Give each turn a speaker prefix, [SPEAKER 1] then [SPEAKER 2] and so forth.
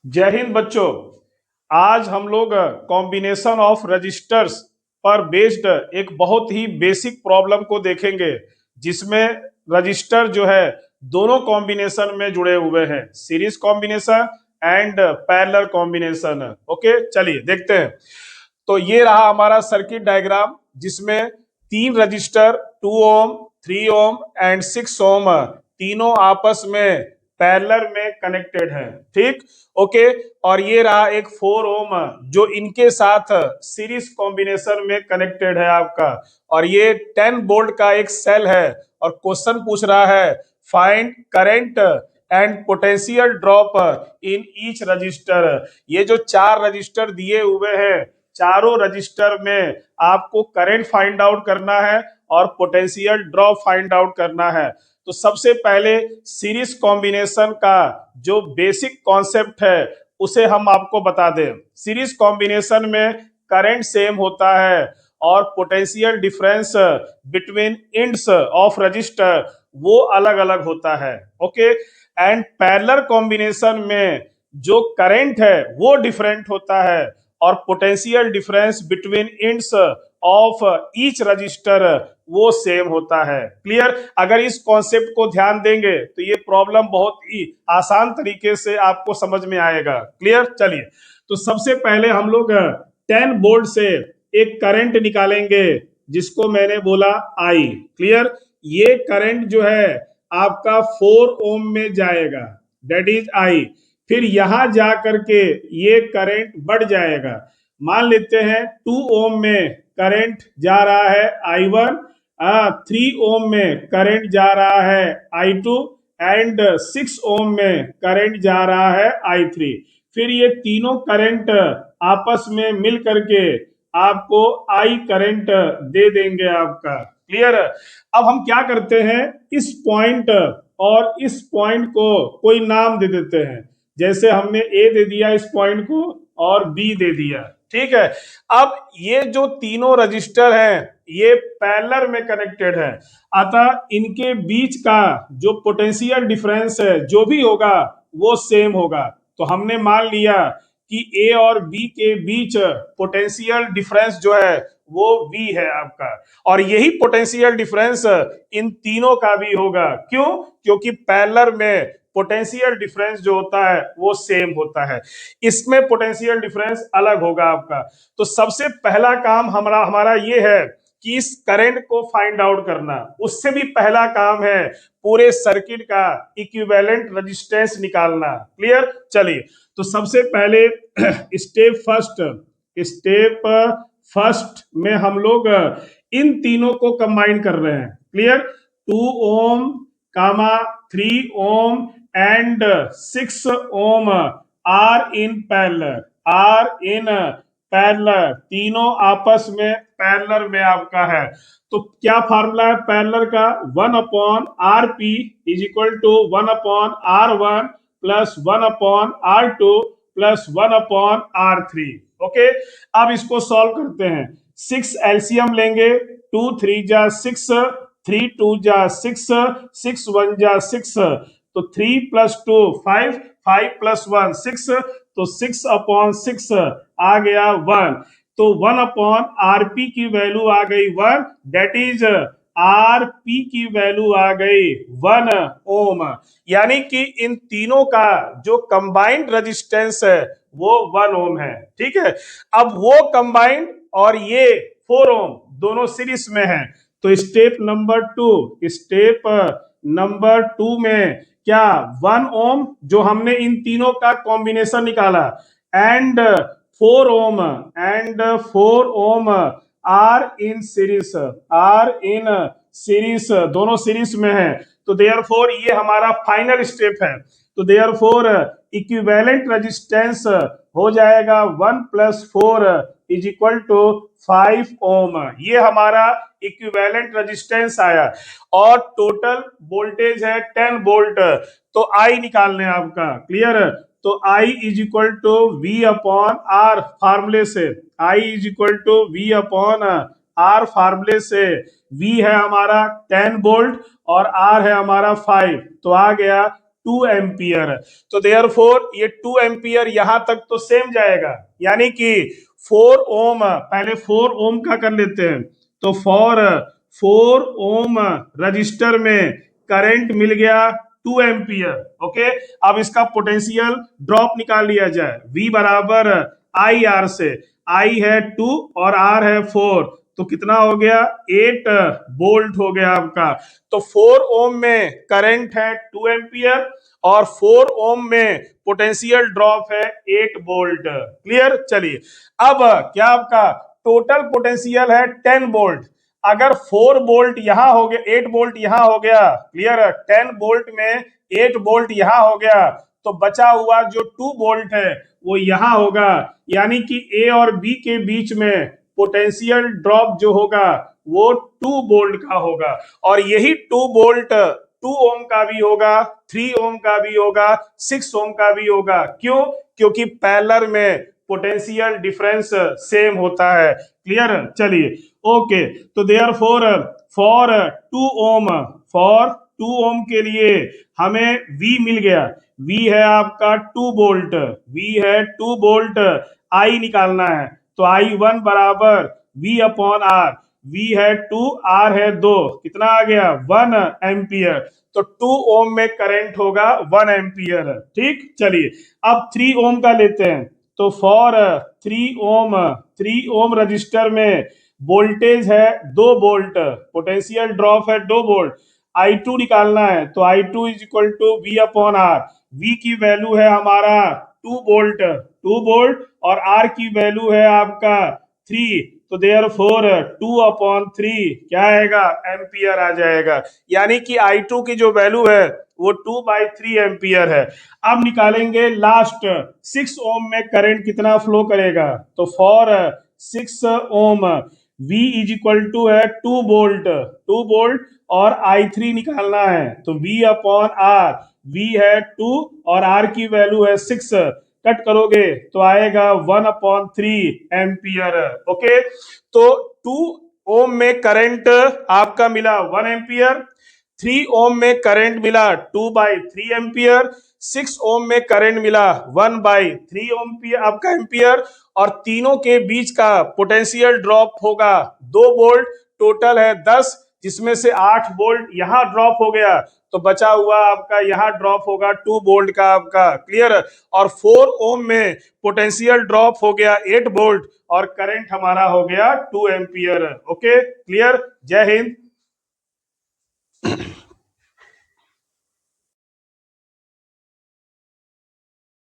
[SPEAKER 1] जय हिंद बच्चों। आज हम लोग कॉम्बिनेशन ऑफ रजिस्टर्स पर बेस्ड एक बहुत ही बेसिक प्रॉब्लम को देखेंगे, जिसमें रजिस्टर जो है दोनों कॉम्बिनेशन में जुड़े हुए हैं, series combination and parallel combination. Okay, चलिए देखते हैं। तो ये रहा हमारा सर्किट डायग्राम, जिसमें तीन रजिस्टर 2 ओम, 3 ओम एंड 6 ओम तीनों आपस में पैरेलल में कनेक्टेड है। ठीक, ओके। और ये रहा एक 4 ओम जो इनके साथ सीरीज कॉम्बिनेशन में कनेक्टेड है आपका। और ये 10 वोल्ट का एक सेल है और क्वेश्चन पूछ रहा है find current and potential drop in each resistor. ये जो चार रजिस्टर दिए हुए हैं, चारों रजिस्टर में आपको करंट फाइंड आउट करना है और पोटेंशियल ड्रॉप फाइंड आउट करना है। तो सबसे पहले सीरीज कॉम्बिनेशन का जो बेसिक कॉन्सेप्ट है उसे हम आपको बता दें। सीरीज कॉम्बिनेशन में करंट सेम होता है और potential difference between ends of register वो अलग अलग होता है। ओके, एंड पैरेलल कॉम्बिनेशन में जो करंट है वो डिफरेंट होता है और potential difference between ends of each resistor वो सेम होता है। क्लियर? अगर इस कॉन्सेप्ट को ध्यान देंगे तो ये प्रॉब्लम बहुत ही आसान तरीके से आपको समझ में आएगा। क्लियर? चलिए, तो सबसे पहले हम लोग 10 वोल्ट से एक करंट निकालेंगे, जिसको मैंने बोला आई। क्लियर? ये करंट जो है आपका 4 ओम में जाएगा, दैट इज आई। फिर यहां जा करके ये करंट बढ़ जाएगा। मान लेते हैं 2 ओम में करंट जा रहा है I1, 3 ओम में करंट जा रहा है I2 एंड 6 ओम में करंट जा रहा है I3। फिर ये तीनों करंट आपस में मिल करके आपको आई करंट दे देंगे आपका। क्लियर? अब हम क्या करते हैं, इस पॉइंट और इस पॉइंट को कोई नाम दे देते हैं। जैसे हमने ए दे दिया इस पॉइंट को और बी दे दिया। ठीक है। अब ये जो तीनों रजिस्टर हैं ये पैरेलल में कनेक्टेड है, अतः इनके बीच का जो पोटेंशियल डिफरेंस है जो भी होगा वो सेम होगा। तो हमने मान लिया कि ए और बी के बीच पोटेंशियल डिफरेंस जो है वो V है आपका, और यही पोटेंशियल डिफरेंस इन तीनों का भी होगा। क्यों? क्योंकि पैरेलल में पोटेंशियल डिफरेंस जो होता है वो सेम होता है, इसमें पोटेंशियल डिफरेंस अलग होगा आपका। तो सबसे पहला काम हमारा हमारा ये है कि इस करंट को फाइंड आउट करना। उससे भी पहला काम है पूरे सर्किट का इक्विवेलेंट रेजिस्टेंस निकालना। क्लियर? चलिए, तो सबसे पहले स्टेप फर्स्ट में हम लोग इन तीनों को कंबाइन कर रहे हैं। Clear? 2 ohm comma 3 ohm and 6 ohm are in parallel, तीनों आपस में पैरेलल में आपका है। तो क्या फार्मूला है पैरेलल का? 1/RP is equal to 1/R1 plus 1/R2 plus 1/R3। Okay, अब इसको सॉल्व करते हैं। 6 एलसीएम लेंगे, 2 3 जा 6, 3 2 जा 6, 6 1 जा 6, तो 3 प्लस 2 5, 5 प्लस 1 6, तो 6/6 आ गया 1। तो 1/RP की वैल्यू आ गई 1, दैट इज आरपी की वैल्यू आ गई 1 ओम। यानी कि इन तीनों का जो कंबाइंड रेजिस्टेंस है वो 1 ओम है। ठीक है। अब वो कंबाइंड और ये 4 ओम दोनों सीरीज में है। तो स्टेप नंबर 2 में क्या 1 ओम जो हमने इन तीनों का कॉम्बिनेशन निकाला and 4 ohm are in series, दोनों सीरीज में है। तो देयरफॉर ये हमारा फाइनल स्टेप है। तो देयरफॉर इक्विवेलेंट रेजिस्टेंस हो जाएगा 1 + 4 इज इक्वल टू 5 ओम। ये हमारा इक्विवेलेंट रेजिस्टेंस आया और टोटल वोल्टेज है 10 वोल्ट। तो आई निकालने आपका। क्लियर? तो I is equal to V/R फार्मूले से, I is equal to V/R फार्मूले से V है हमारा 10 वोल्ट और R है हमारा 5, तो आ गया 2 एम्पियर। तो देयरफॉर ये 2 एम्पियर यहां तक तो सेम जाएगा, यानी कि 4 ओम, पहले 4 ओम का कर लेते हैं। तो फॉर 4 ओम रजिस्टर में करंट मिल गया 2 एम्पियर। ओके, अब इसका पोटेंशियल ड्रॉप निकाल लिया जाए। V बराबर आई आर से, आई है 2 और आर है 4, तो कितना हो गया 8 वोल्ट हो गया आपका। तो 4 ओम में करंट है 2 एम्पियर और 4 ओम में पोटेंशियल ड्रॉप है 8 वोल्ट। क्लियर। चलिए, अब क्या आपका टोटल पोटेंशियल है 10 वोल्ट। अगर 4 वोल्ट यहां हो गया, 8 वोल्ट यहां हो गया, क्लियर, 10 वोल्ट में 8 वोल्ट यहां हो गया, तो बचा हुआ जो 2 वोल्ट है वो यहां होगा, यानी कि ए और बी के बीच में पोटेंशियल ड्रॉप जो होगा वो 2 वोल्ट का होगा। और यही 2 वोल्ट 2 ओम का भी होगा, 3 ओम का भी होगा, 6 ओम का भी होगा। क्यों? क्योंकि पैरेलल में पोटेंशियल डिफरेंस सेम होता है। क्लियर। चलिए, ओके, तो देयरफॉर फॉर 2 ओम, फॉर 2 ओम के लिए हमें V मिल गया। V है आपका 2 वोल्ट, V है 2 वोल्ट। I निकालना है, तो I1 बराबर V अपॉन R। V है 2, R है 2, कितना आ गया 1 एम्पियर। तो 2 ओम में करंट होगा 1 एम्पियर। ठीक। चलिए, अब 3 ओम का लेते हैं। तो फॉर 3 ओम, 3 ओम रजिस्टर में वोल्टेज है 2 वोल्ट, पोटेंशियल ड्रॉप है 2 वोल्ट। I2 निकालना है, तो I2 is equal to V upon R। V की वैल्यू है हमारा 2 वोल्ट, 2 वोल्ट, और R की वैल्यू है आपका 3। तो देयरफॉर 2/3 क्या आएगा, एम्पियर आ जाएगा। यानी कि I2 की जो वैल्यू है वो 2/3 एम्पियर है। अब निकालेंगे लास्ट 6 ओम में करंट कितना फ्लो करेगा। तो for 6 ohm V is equal to है 2 वोल्ट, 2 वोल्ट, और I3 निकालना है, तो V अपॉन R। V है 2 और R की वैल्यू है 6, कट करोगे तो आएगा 1/3 एम्पियर। ओके, तो 2 ओम में करंट आपका मिला 1 एम्पियर, 3 ओम में करंट मिला 2/3 एम्पियर, 6 ओम में करंट मिला 1/3 आपका एम्पियर, और तीनों के बीच का पोटेंशियल ड्रॉप होगा 2 वोल्ट। टोटल है 10, जिसमें से 8 वोल्ट यहां ड्रॉप हो गया, तो बचा हुआ आपका यहां ड्रॉप होगा 2 वोल्ट का आपका। क्लियर। और 4 ओम में पोटेंशियल ड्रॉप हो गया 8 वोल्ट और करंट हमारा हो गया 2 एम्पियर। Okay, clear. जय हिंद।